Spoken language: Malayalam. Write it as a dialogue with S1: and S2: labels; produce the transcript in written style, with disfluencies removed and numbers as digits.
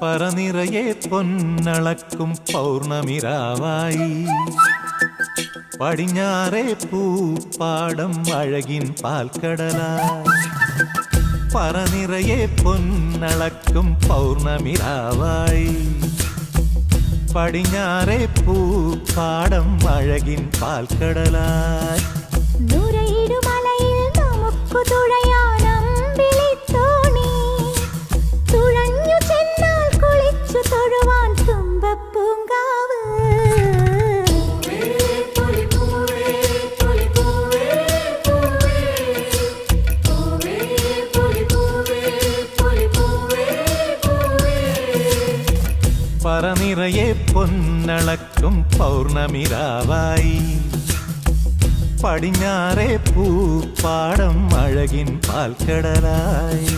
S1: പറനിറയെ പൊന്നളക്കും പൗർണമിരാവായി പടിഞ്ഞാറേ പൂപ്പാടം അഴകിൻ പാൽക്കടലായി പറനിറയെ പൊന്നളക്കും പൗർണമിരാവായി പടിഞ്ഞാറേ പൂപ്പാടം അഴകിൻ പാൽക്കടലായി പറനിറയെ പൊന്നളക്കും പൗർണമിരാവായി പടിഞ്ഞാറേ പൂപ്പാടം അഴകിൻ പാൽക്കടലായി